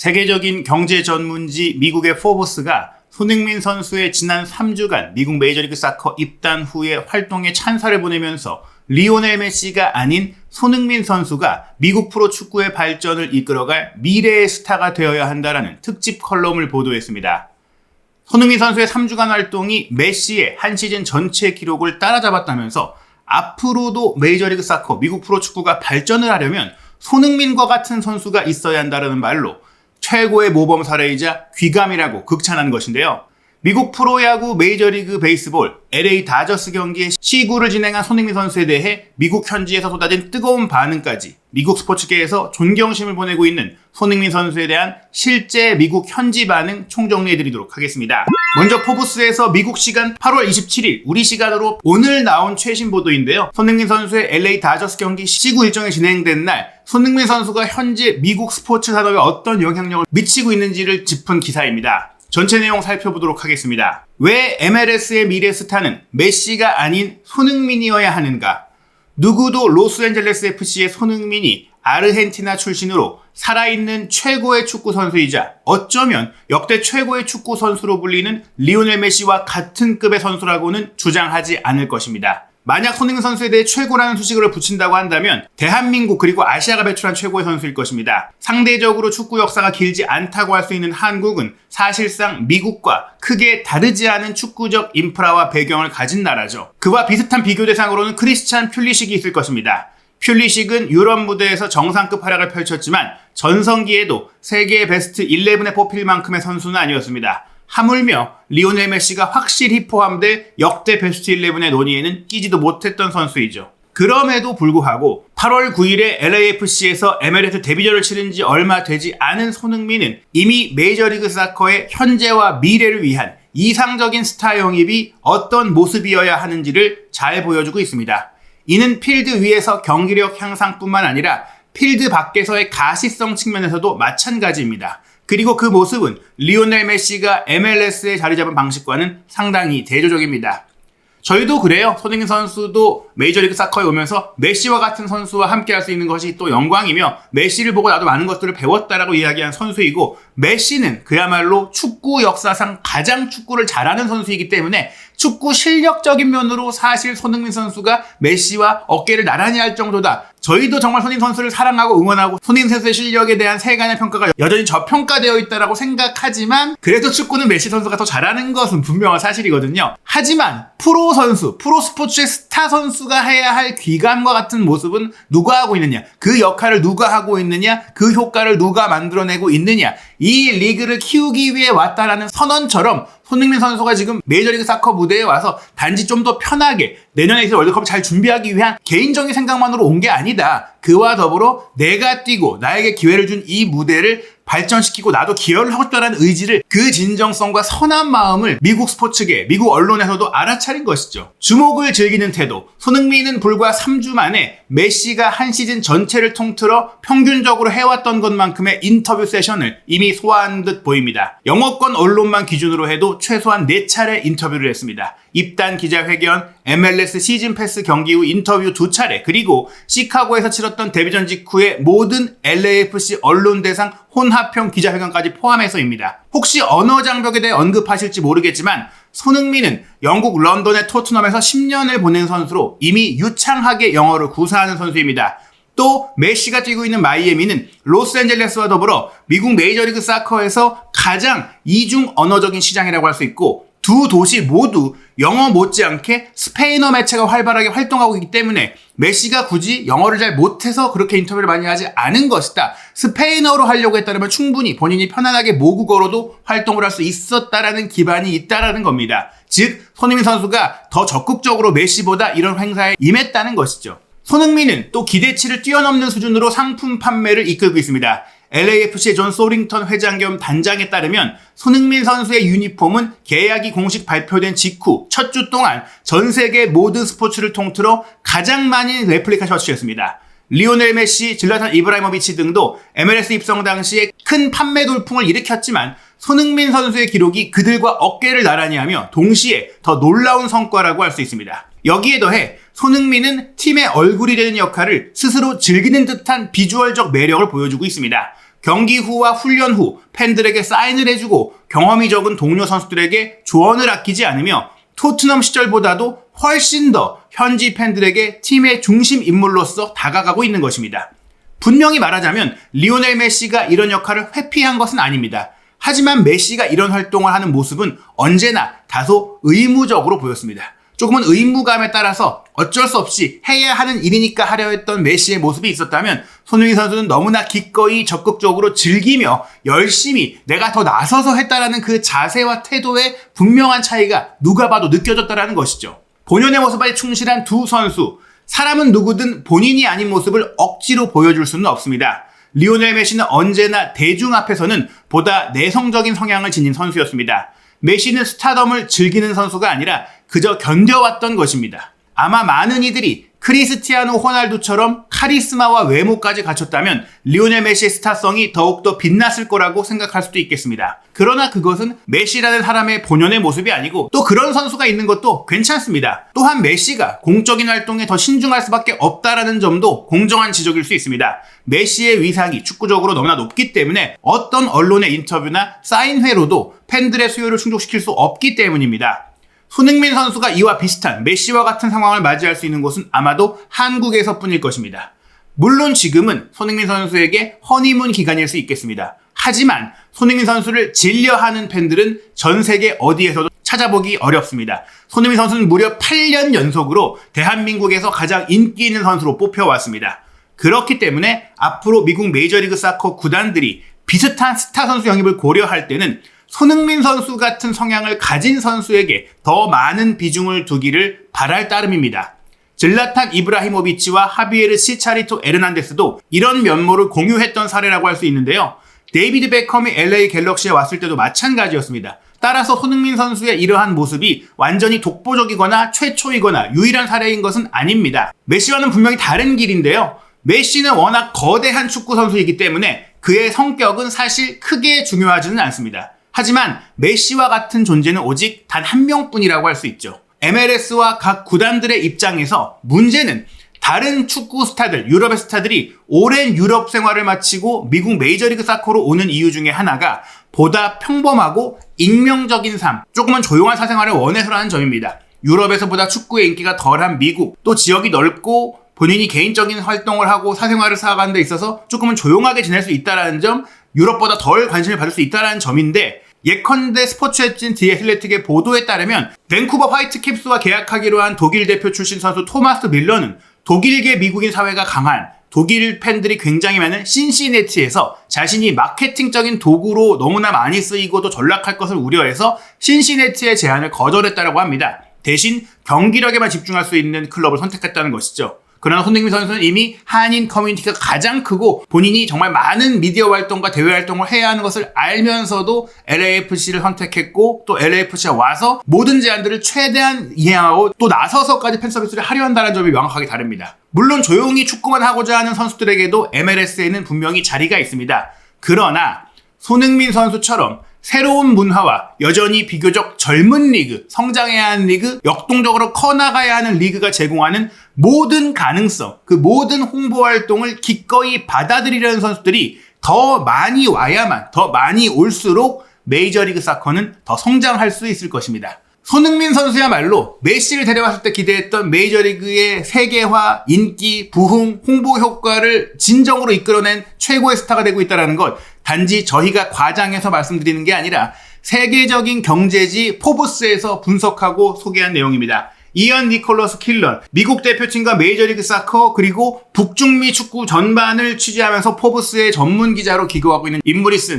세계적인 경제 전문지 미국의 포브스가 손흥민 선수의 지난 3주간 미국 메이저리그 사커 입단 후에 활동에 찬사를 보내면서 리오넬 메시가 아닌 손흥민 선수가 미국 프로축구의 발전을 이끌어갈 미래의 스타가 되어야 한다라는 특집 컬럼을 보도했습니다. 손흥민 선수의 3주간 활동이 메시의 한 시즌 전체 기록을 따라잡았다면서 앞으로도 메이저리그 사커 미국 프로축구가 발전을 하려면 손흥민과 같은 선수가 있어야 한다는 말로 최고의 모범 사례이자 귀감이라고 극찬한 것인데요. 미국 프로야구 메이저리그 베이스볼 LA 다저스 경기에 시구를 진행한 손흥민 선수에 대해 미국 현지에서 쏟아진 뜨거운 반응까지 미국 스포츠계에서 존경심을 보내고 있는 손흥민 선수에 대한 실제 미국 현지 반응 총정리해드리도록 하겠습니다. 먼저 포브스에서 미국 시간 8월 27일 우리 시간으로 오늘 나온 최신 보도인데요. 손흥민 선수의 LA 다저스 경기 시구 일정이 진행된 날 손흥민 선수가 현재 미국 스포츠 산업에 어떤 영향력을 미치고 있는지를 짚은 기사입니다. 전체 내용 살펴보도록 하겠습니다. 왜 MLS의 미래 스타는 메시가 아닌 손흥민이어야 하는가? 누구도 로스앤젤레스 FC의 손흥민이 아르헨티나 출신으로 살아있는 최고의 축구 선수이자 어쩌면 역대 최고의 축구 선수로 불리는 리오넬 메시와 같은 급의 선수라고는 주장하지 않을 것입니다. 만약 손흥민 선수에 대해 최고라는 수식어를 붙인다고 한다면 대한민국 그리고 아시아가 배출한 최고의 선수일 것입니다. 상대적으로 축구 역사가 길지 않다고 할 수 있는 한국은 사실상 미국과 크게 다르지 않은 축구적 인프라와 배경을 가진 나라죠. 그와 비슷한 비교 대상으로는 크리스찬 퓰리식이 있을 것입니다. 퓰리식은 유럽 무대에서 정상급 활약을 펼쳤지만 전성기에도 세계 베스트 11에 뽑힐 만큼의 선수는 아니었습니다. 하물며 리오넬 메시가 확실히 포함될 역대 베스트 11의 논의에는 끼지도 못했던 선수이죠. 그럼에도 불구하고 8월 9일에 LAFC에서 MLS 데뷔전을 치른 지 얼마 되지 않은 손흥민은 이미 메이저리그 사커의 현재와 미래를 위한 이상적인 스타 영입이 어떤 모습이어야 하는지를 잘 보여주고 있습니다. 이는 필드 위에서 경기력 향상뿐만 아니라 필드 밖에서의 가시성 측면에서도 마찬가지입니다. 그리고 그 모습은 리오넬 메시가 MLS에 자리 잡은 방식과는 상당히 대조적입니다. 저희도 그래요. 손흥민 선수도 메이저리그 사커에 오면서 메시와 같은 선수와 함께 할 수 있는 것이 또 영광이며 메시를 보고 나도 많은 것들을 배웠다라고 이야기한 선수이고 메시는 그야말로 축구 역사상 가장 축구를 잘하는 선수이기 때문에 축구 실력적인 면으로 사실 손흥민 선수가 메시와 어깨를 나란히 할 정도다. 저희도 정말 손흥민 선수를 사랑하고 응원하고 손흥민 선수의 실력에 대한 세간의 평가가 여전히 저평가되어 있다고 생각하지만 그래도 축구는 메시 선수가 더 잘하는 것은 분명한 사실이거든요. 하지만 프로 선수, 프로 스포츠의 스타 선수가 해야 할 귀감과 같은 모습은 누가 하고 있느냐? 그 역할을 누가 하고 있느냐? 그 효과를 누가 만들어내고 있느냐? 이 리그를 키우기 위해 왔다라는 선언처럼 손흥민 선수가 지금 메이저리그 사커 무대에 와서 단지 좀 더 편하게 내년에 있을 월드컵을 잘 준비하기 위한 개인적인 생각만으로 온 게 아니다. 그와 더불어 내가 뛰고 나에게 기회를 준 이 무대를 발전시키고 나도 기여를 하고 싶다는 의지를 그 진정성과 선한 마음을 미국 스포츠계, 미국 언론에서도 알아차린 것이죠. 주목을 즐기는 태도. 손흥민은 불과 3주 만에 메시가 한 시즌 전체를 통틀어 평균적으로 해왔던 것만큼의 인터뷰 세션을 이미 소화한 듯 보입니다. 영어권 언론만 기준으로 해도 최소한 4차례 인터뷰를 했습니다. 입단 기자회견, MLS 시즌 패스 경기 후 인터뷰 2차례, 그리고 시카고에서 치렀던 데뷔전 직후의 모든 LAFC 언론 대상 혼합형 기자회견까지 포함해서입니다. 혹시 언어 장벽에 대해 언급하실지 모르겠지만 손흥민은 영국 런던의 토트넘에서 10년을 보낸 선수로 이미 유창하게 영어를 구사하는 선수입니다. 또 메시가 뛰고 있는 마이애미는 로스앤젤레스와 더불어 미국 메이저리그 사커에서 가장 이중 언어적인 시장이라고 할 수 있고 두 도시 모두 영어 못지않게 스페인어 매체가 활발하게 활동하고 있기 때문에 메시가 굳이 영어를 잘 못해서 그렇게 인터뷰를 많이 하지 않은 것이다. 스페인어로 하려고 했다면 충분히 본인이 편안하게 모국어로도 활동을 할 수 있었다라는 기반이 있다라는 겁니다. 즉 손흥민 선수가 더 적극적으로 메시보다 이런 행사에 임했다는 것이죠. 손흥민은 또 기대치를 뛰어넘는 수준으로 상품 판매를 이끌고 있습니다. LAFC의 존 소링턴 회장 겸 단장에 따르면 손흥민 선수의 유니폼은 계약이 공식 발표된 직후 첫 주 동안 전 세계 모든 스포츠를 통틀어 가장 많은 레플리카 셔츠였습니다. 리오넬 메시, 질라탄 이브라이모비치 등도 MLS 입성 당시에 큰 판매 돌풍을 일으켰지만 손흥민 선수의 기록이 그들과 어깨를 나란히 하며 동시에 더 놀라운 성과라고 할 수 있습니다. 여기에 더해 손흥민은 팀의 얼굴이 되는 역할을 스스로 즐기는 듯한 비주얼적 매력을 보여주고 있습니다. 경기 후와 훈련 후 팬들에게 사인을 해주고 경험이 적은 동료 선수들에게 조언을 아끼지 않으며 토트넘 시절보다도 훨씬 더 현지 팬들에게 팀의 중심 인물로서 다가가고 있는 것입니다. 분명히 말하자면 리오넬 메시가 이런 역할을 회피한 것은 아닙니다. 하지만 메시가 이런 활동을 하는 모습은 언제나 다소 의무적으로 보였습니다. 조금은 의무감에 따라서 어쩔 수 없이 해야 하는 일이니까 하려 했던 메시의 모습이 있었다면 손흥민 선수는 너무나 기꺼이 적극적으로 즐기며 열심히 내가 더 나서서 했다라는 그 자세와 태도의 분명한 차이가 누가 봐도 느껴졌다라는 것이죠. 본연의 모습에 충실한 두 선수, 사람은 누구든 본인이 아닌 모습을 억지로 보여줄 수는 없습니다. 리오넬 메시는 언제나 대중 앞에서는 보다 내성적인 성향을 지닌 선수였습니다. 메시는 스타덤을 즐기는 선수가 아니라 그저 견뎌왔던 것입니다. 아마 많은 이들이 크리스티아노 호날두처럼 카리스마와 외모까지 갖췄다면 리오넬 메시의 스타성이 더욱더 빛났을 거라고 생각할 수도 있겠습니다. 그러나 그것은 메시라는 사람의 본연의 모습이 아니고 또 그런 선수가 있는 것도 괜찮습니다. 또한 메시가 공적인 활동에 더 신중할 수밖에 없다라는 점도 공정한 지적일 수 있습니다. 메시의 위상이 축구적으로 너무나 높기 때문에 어떤 언론의 인터뷰나 사인회로도 팬들의 수요를 충족시킬 수 없기 때문입니다. 손흥민 선수가 이와 비슷한 메시와 같은 상황을 맞이할 수 있는 곳은 아마도 한국에서뿐일 것입니다. 물론 지금은 손흥민 선수에게 허니문 기간일 수 있겠습니다. 하지만 손흥민 선수를 질려하는 팬들은 전 세계 어디에서도 찾아보기 어렵습니다. 손흥민 선수는 무려 8년 연속으로 대한민국에서 가장 인기 있는 선수로 뽑혀왔습니다. 그렇기 때문에 앞으로 미국 메이저리그 사커 구단들이 비슷한 스타 선수 영입을 고려할 때는 손흥민 선수 같은 성향을 가진 선수에게 더 많은 비중을 두기를 바랄 따름입니다. 질라탄 이브라히모비치와 하비에르 시차리토 에르난데스도 이런 면모를 공유했던 사례라고 할 수 있는데요. 데이비드 베컴이 LA 갤럭시에 왔을 때도 마찬가지였습니다. 따라서 손흥민 선수의 이러한 모습이 완전히 독보적이거나 최초이거나 유일한 사례인 것은 아닙니다. 메시와는 분명히 다른 길인데요. 메시는 워낙 거대한 축구 선수이기 때문에 그의 성격은 사실 크게 중요하지는 않습니다. 하지만 메시와 같은 존재는 오직 단 한 명뿐이라고 할 수 있죠. MLS와 각 구단들의 입장에서 문제는 다른 축구 스타들, 유럽의 스타들이 오랜 유럽 생활을 마치고 미국 메이저리그 사커로 오는 이유 중에 하나가 보다 평범하고 익명적인 삶, 조금은 조용한 사생활을 원해서라는 점입니다. 유럽에서보다 축구의 인기가 덜한 미국, 또 지역이 넓고 본인이 개인적인 활동을 하고 사생활을 살아가는 데 있어서 조금은 조용하게 지낼 수 있다는 점, 유럽보다 덜 관심을 받을 수 있다는 점인데 예컨대 스포츠 웹진 디 애슬레틱의 보도에 따르면 밴쿠버 화이트캡스와 계약하기로 한 독일 대표 출신 선수 토마스 밀러는 독일계 미국인 사회가 강한 독일 팬들이 굉장히 많은 신시내티에서 자신이 마케팅적인 도구로 너무나 많이 쓰이고도 전락할 것을 우려해서 신시내티의 제안을 거절했다고 합니다. 대신 경기력에만 집중할 수 있는 클럽을 선택했다는 것이죠. 그러나 손흥민 선수는 이미 한인 커뮤니티가 가장 크고 본인이 정말 많은 미디어 활동과 대외 활동을 해야 하는 것을 알면서도 LAFC를 선택했고 또 LAFC가 와서 모든 제안들을 최대한 이행하고 또 나서서까지 팬 서비스를 하려 한다는 점이 명확하게 다릅니다. 물론 조용히 축구만 하고자 하는 선수들에게도 MLS에는 분명히 자리가 있습니다. 그러나 손흥민 선수처럼 새로운 문화와 여전히 비교적 젊은 리그, 성장해야 하는 리그, 역동적으로 커나가야 하는 리그가 제공하는 모든 가능성, 그 모든 홍보 활동을 기꺼이 받아들이려는 선수들이 더 많이 와야만, 더 많이 올수록 메이저리그 사커는 더 성장할 수 있을 것입니다. 손흥민 선수야말로 메시를 데려왔을 때 기대했던 메이저리그의 세계화, 인기, 부흥, 홍보 효과를 진정으로 이끌어낸 최고의 스타가 되고 있다는 것, 단지 저희가 과장해서 말씀드리는 게 아니라 세계적인 경제지 포브스에서 분석하고 소개한 내용입니다. 이언 니콜러스 킬런, 미국 대표팀과 메이저리그 사커 그리고 북중미 축구 전반을 취재하면서 포브스의 전문 기자로 기고하고 있는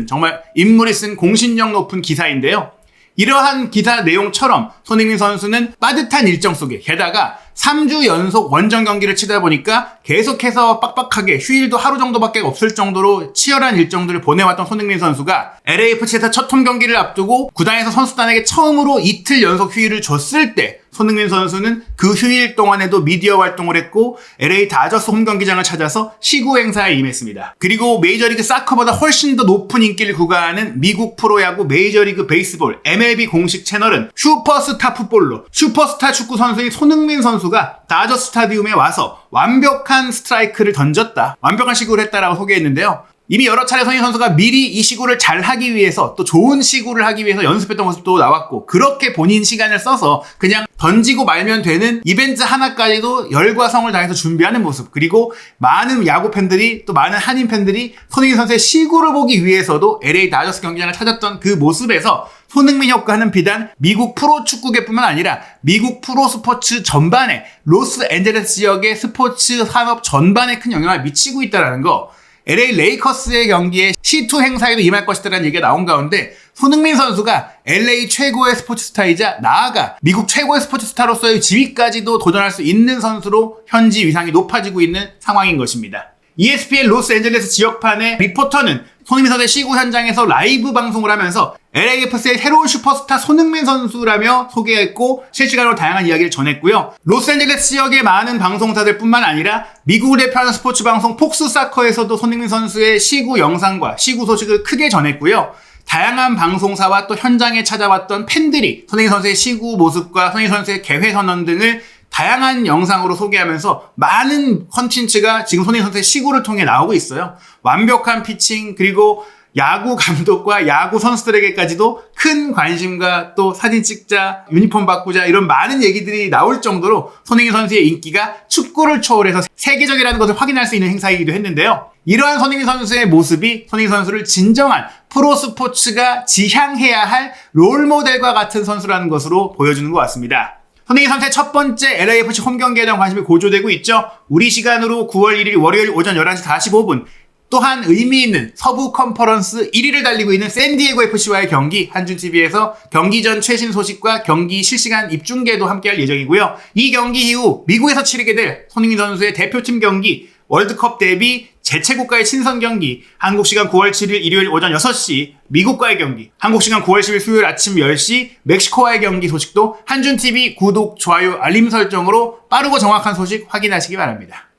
정말 인물이 쓴 공신력 높은 기사인데요. 이러한 기사 내용처럼 손흥민 선수는 빠듯한 일정 속에 게다가 3주 연속 원정 경기를 치다 보니까 계속해서 빡빡하게 휴일도 하루 정도밖에 없을 정도로 치열한 일정들을 보내왔던 손흥민 선수가 LAFC에서 첫 홈 경기를 앞두고 구단에서 선수단에게 처음으로 이틀 연속 휴일을 줬을 때 손흥민 선수는 그 휴일 동안에도 미디어 활동을 했고 LA 다저스 홈 경기장을 찾아서 시구 행사에 임했습니다. 그리고 메이저리그 사커보다 훨씬 더 높은 인기를 구가하는 미국 프로야구 메이저리그 베이스볼 MLB 공식 채널은 슈퍼스타 풋볼로 슈퍼스타 축구 선수인 손흥민 선수가 다저스 스타디움에 와서 완벽한 스트라이크를 던졌다, 완벽한 시구를 했다라고 소개했는데요. 이미 여러 차례 손흥민 선수가 미리 이 시구를 잘 하기 위해서 또 좋은 시구를 하기 위해서 연습했던 모습도 나왔고 그렇게 본인 시간을 써서 그냥 던지고 말면 되는 이벤트 하나까지도 열과 성을 다해서 준비하는 모습 그리고 많은 야구 팬들이 또 많은 한인 팬들이 손흥민 선수의 시구를 보기 위해서도 LA 다저스 경기장을 찾았던 그 모습에서 손흥민 효과는 비단 미국 프로축구계뿐만 아니라 미국 프로스포츠 전반에 로스앤젤레스 지역의 스포츠 산업 전반에 큰 영향을 미치고 있다는 거 LA 레이커스의 경기에 C2 행사에도 임할 것이다라는 얘기가 나온 가운데 손흥민 선수가 LA 최고의 스포츠 스타이자 나아가 미국 최고의 스포츠 스타로서의 지위까지도 도전할 수 있는 선수로 현지 위상이 높아지고 있는 상황인 것입니다. ESPN 로스앤젤레스 지역판의 리포터는 손흥민 선수의 시구 현장에서 라이브 방송을 하면서 LAFC의 새로운 슈퍼스타 손흥민 선수라며 소개했고 실시간으로 다양한 이야기를 전했고요. 로스앤젤레스 지역의 많은 방송사들 뿐만 아니라 미국을 대표하는 스포츠 방송 폭스사커에서도 손흥민 선수의 시구 영상과 시구 소식을 크게 전했고요. 다양한 방송사와 또 현장에 찾아왔던 팬들이 손흥민 선수의 시구 모습과 손흥민 선수의 개회 선언 등을 다양한 영상으로 소개하면서 많은 컨텐츠가 지금 손흥민 선수의 시구를 통해 나오고 있어요. 완벽한 피칭 그리고 야구 감독과 야구 선수들에게까지도 큰 관심과 또 사진 찍자, 유니폼 바꾸자 이런 많은 얘기들이 나올 정도로 손흥민 선수의 인기가 축구를 초월해서 세계적이라는 것을 확인할 수 있는 행사이기도 했는데요. 이러한 손흥민 선수의 모습이 손흥민 선수를 진정한 프로스포츠가 지향해야 할 롤모델과 같은 선수라는 것으로 보여주는 것 같습니다. 손흥민 선수의 첫 번째 LAFC 홈 경기에 대한 관심이 고조되고 있죠. 우리 시간으로 9월 1일 월요일 오전 11시 45분 또한 의미 있는 서부 컨퍼런스 1위를 달리고 있는 샌디에고 FC와의 경기 한준TV에서 경기 전 최신 소식과 경기 실시간 입중계도 함께할 예정이고요. 이 경기 이후 미국에서 치르게 될 손흥민 선수의 대표팀 경기 월드컵 대비 재채국가의 친선 경기 한국 시간 9월 7일 일요일 오전 6시 미국과의 경기 한국 시간 9월 10일 수요일 아침 10시 멕시코와의 경기 소식도 한준TV 구독, 좋아요, 알림 설정으로 빠르고 정확한 소식 확인하시기 바랍니다.